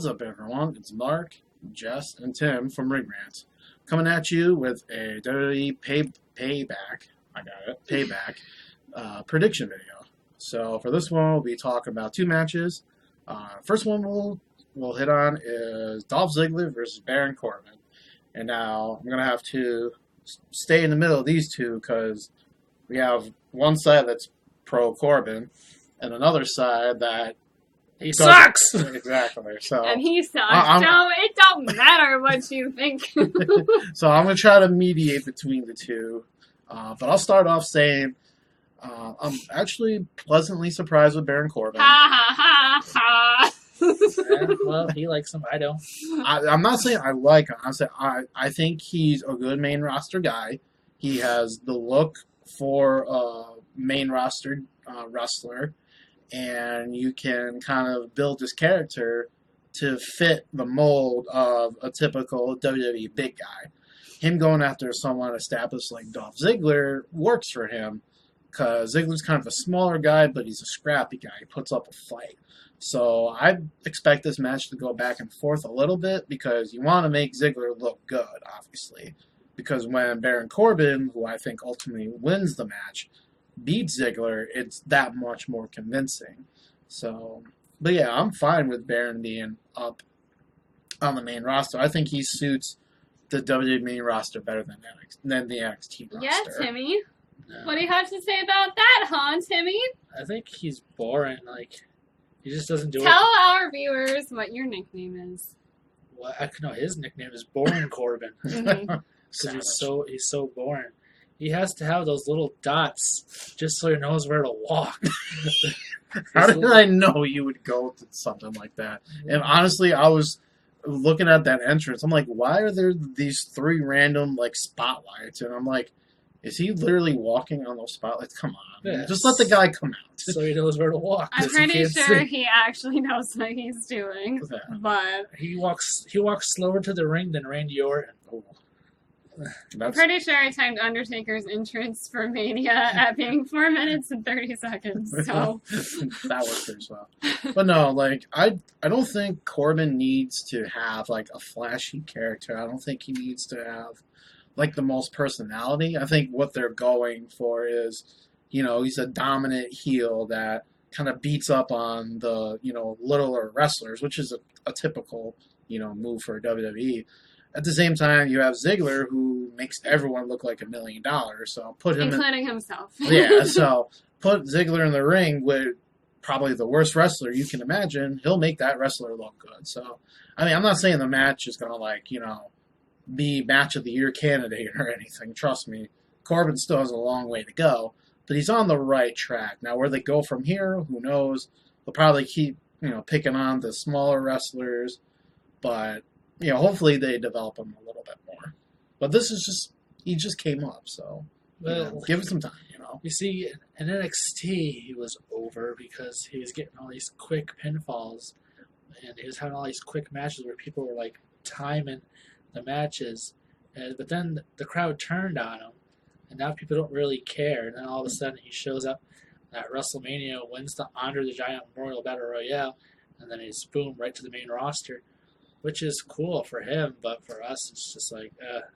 What's up, everyone? It's Mark, Jess, and Tim from Ring Rant, coming at you with a WWE Payback. I got it. Payback prediction video. So for this one, we'll be talking about two matches. First one we'll hit on is Dolph Ziggler versus Baron Corbin. And now I'm gonna have to stay in the middle of these two because we have one side that's pro Corbin and another side that he sucks. Exactly. So and he sucks. So it don't matter what you think. So I'm gonna try to mediate between the two, but I'll start off saying I'm actually pleasantly surprised with Baron Corbin. Ha ha ha ha. Yeah, well, he likes him. I don't. I'm not saying I like him. I'm saying I think he's a good main roster guy. He has the look for a main roster wrestler, and you can kind of build his character to fit the mold of a typical WWE big guy. Him going after someone established like Dolph Ziggler works for him because Ziggler's kind of a smaller guy, but he's a scrappy guy. He puts up a fight. So I expect this match to go back and forth a little bit because you want to make Ziggler look good, obviously. Because when Baron Corbin, who I think ultimately wins the match, beats Ziggler, it's that much more convincing. So, but yeah, I'm fine with Baron being up on the main roster. I think he suits the WWE main roster better than the NXT roster. Yeah, Timmy. No. What do you have to say about that, huh, Timmy? I think he's boring. Like, he just doesn't do Tell it. our viewers what your nickname is. Well, I know his nickname is Boring Corbin. Mhm. Because he's so boring. He has to have those little dots just so he knows where to walk. How did I know you would go to something like that? And honestly, I was looking at that entrance. I'm like, why are there these three random like spotlights? And I'm like, is he literally walking on those spotlights? Come on, Yes. just let the guy come out. So he knows where to walk. I'm 'cause he pretty can't sure see. he actually knows what he's doing. Yeah. But He walks slower to the ring than Randy Orton. Oh. I'm That's, pretty sure I timed Undertaker's entrance for Mania at being 4 minutes and 30 seconds. So that works as well. But no, like I don't think Corbin needs to have like a flashy character. I don't think he needs to have like the most personality. I think what they're going for is, he's a dominant heel that kind of beats up on the, littler wrestlers, which is a typical, move for WWE. At the same time, you have Ziggler, who makes everyone look like $1 million. So put him including himself. yeah, so put Ziggler in the ring with probably the worst wrestler you can imagine. He'll make that wrestler look good. So, I mean, I'm not saying the match is going to, be match of the year candidate or anything. Trust me, Corbin still has a long way to go, but he's on the right track. Now, where they go from here, who knows? They'll probably keep, picking on the smaller wrestlers, but, hopefully they develop him a little bit more. But this is he just came up, so give him some time, You see, in NXT, he was over because he was getting all these quick pinfalls, and he was having all these quick matches where people were like timing the matches, but then the crowd turned on him, and now people don't really care. And then all of a sudden, he shows up at WrestleMania, wins the Andre the Giant Memorial Battle Royale, and then he's boom right to the main roster, which is cool for him, but for us, it's just like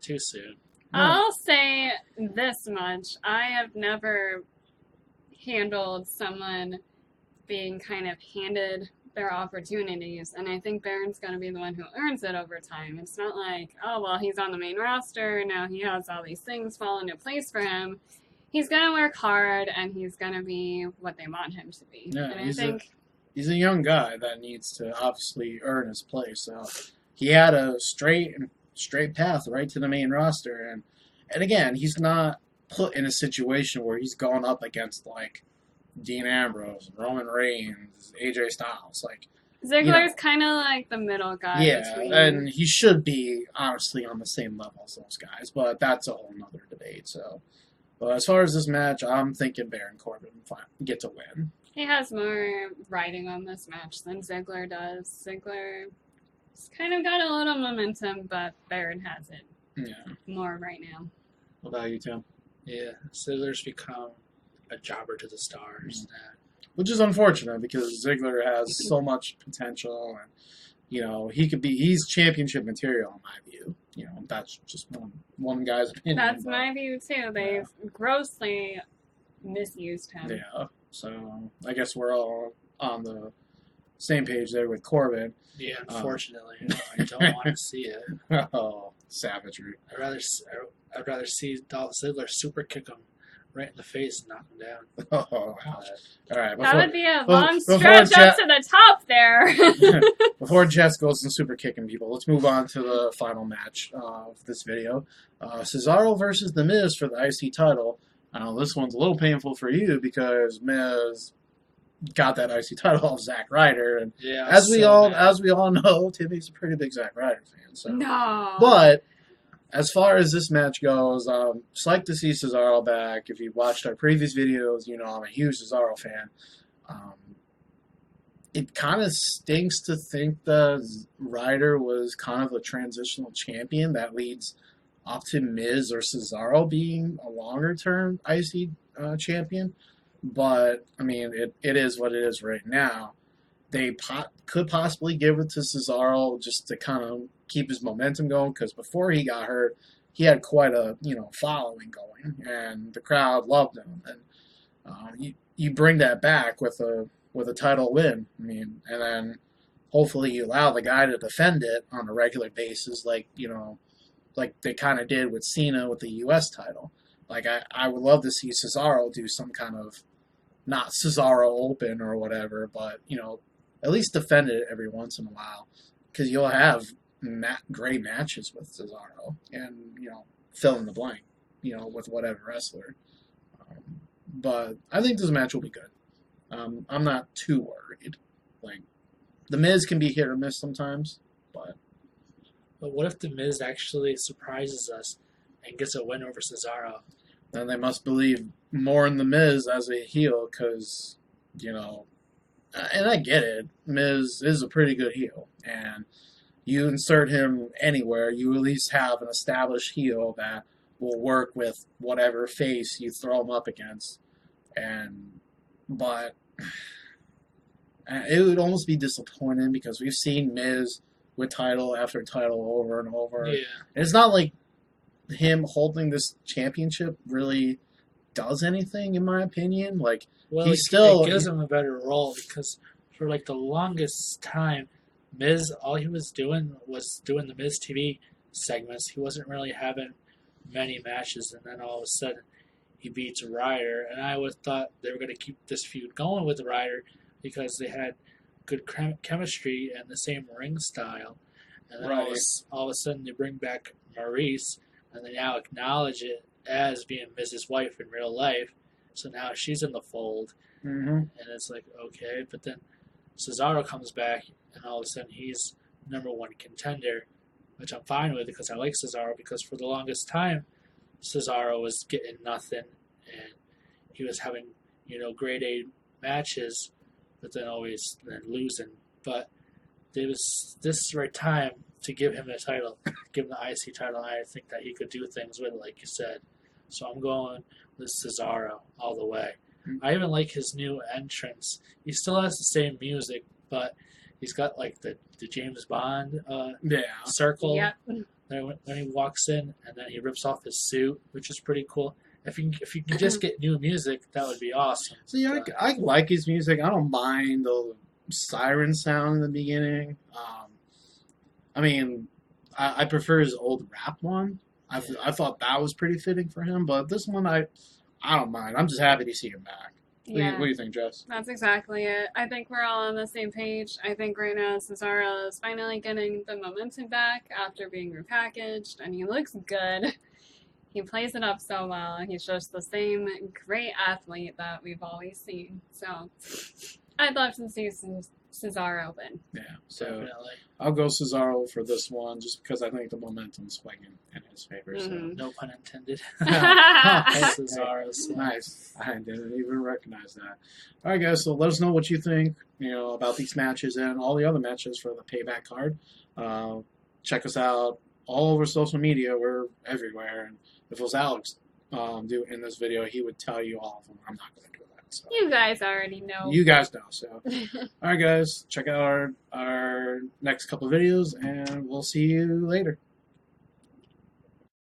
too soon. I'll say this much. I have never handled someone being kind of handed their opportunities, and I think Baron's going to be the one who earns it over time. It's not like, oh, well, he's on the main roster, now he has all these things fall into place for him. He's going to work hard, and he's going to be what they want him to be. Yeah, and I think he's a young guy that needs to obviously earn his place. So he had a straight path right to the main roster, and again, he's not put in a situation where he's gone up against like Dean Ambrose, Roman Reigns, AJ Styles. Like Ziggler's kind of like the middle guy. yeah, between... and he should be honestly on the same level as those guys, but that's a whole nother debate. So, but as far as this match, I'm thinking Baron Corbin get to win. He has more riding on this match than Ziggler does. Ziggler's kind of got a little momentum, but Baron has it Yeah. more right now. What about you, Tim? Yeah, Ziggler's become a jobber to the stars. Which is unfortunate because Ziggler has so much potential, he's championship material in my view. That's just one guy's opinion. That's my view too. They've grossly misused him. Yeah. So I guess we're all on the same page there with Corbin. Yeah, unfortunately, I don't want to see it. Oh, savagery! I'd rather see Dolph Ziggler super kick him right in the face and knock him down. Oh, ouch. All right. That would be a long stretch up to the top there. Before Jess goes and super kicking people, let's move on to the final match of this video. Cesaro versus The Miz for the IC title. I know this one's a little painful for you because Miz got that IC title off Zack Ryder, and as we all know, Timmy's a pretty big Zack Ryder fan. So. No. But as far as this match goes, psyched to see Cesaro back. If you watched our previous videos, I'm a huge Cesaro fan. It kind of stinks to think that Ryder was kind of a transitional champion that leads up to Miz or Cesaro being a longer-term IC champion. But, I mean, it is what it is right now. They could possibly give it to Cesaro just to kind of keep his momentum going, because before he got hurt, he had quite a following going, and the crowd loved him. And you bring that back with a title win. I mean, and then hopefully you allow the guy to defend it on a regular basis, like they kind of did with Cena with the U.S. title. Like, I would love to see Cesaro do some kind of, not Cesaro Open or whatever, but, at least defend it every once in a while. Because you'll have great matches with Cesaro and, fill in the blank, with whatever wrestler. But I think this match will be good. I'm not too worried. Like, The Miz can be hit or miss sometimes, but what if The Miz actually surprises us and gets a win over Cesaro? Then they must believe more in The Miz as a heel because, and I get it, Miz is a pretty good heel. And you insert him anywhere, you at least have an established heel that will work with whatever face you throw him up against. But it would almost be disappointing because we've seen Miz with title after title over and over. Yeah. And it's not like him holding this championship really does anything, in my opinion. Like, it gives him a better role because for the longest time, Miz, all he was doing the Miz TV segments. He wasn't really having many matches, and then all of a sudden he beats Ryder. And I would thought they were going to keep this feud going with Ryder because they had good chemistry and the same ring style. And then all of a sudden they bring back Maurice, and they now acknowledge it as being Miz's wife in real life. So now she's in the fold. Mm-hmm. And it's like, okay. But then Cesaro comes back, and all of a sudden he's number one contender, which I'm fine with because I like Cesaro because for the longest time, Cesaro was getting nothing, and he was having, grade A matches, but then always losing. But there was this right time to give him the title, give him the IC title. I think that he could do things with it, like you said. So I'm going with Cesaro all the way. Mm-hmm. I even like his new entrance. He still has the same music, but he's got the James Bond circle. Yep. When he walks in, and then he rips off his suit, which is pretty cool. If you can just get new music, that would be awesome. See, I like his music. I don't mind the siren sound in the beginning. I prefer his old rap one. I thought that was pretty fitting for him, but this one I don't mind. I'm just happy to see him back. What do you think, Jess? That's exactly it. I think we're all on the same page. I think right now Cesaro is finally getting the momentum back after being repackaged, and he looks good. He plays it up so well. He's just the same great athlete that we've always seen. So I'd love to see Cesaro win. Yeah, so definitely. I'll go Cesaro for this one just because I think the momentum's swinging in his favor. Mm-hmm. So. No pun intended. Cesaro's nice. I didn't even recognize that. All right, guys. So let us know what you think, about these matches and all the other matches for the Payback card. Check us out all over social media. We're everywhere. And if it was Alex in this video, he would tell you all of them. I'm not going to do that. So. You guys already know. You guys know. So, all right, guys, check out our next couple of videos, and we'll see you later.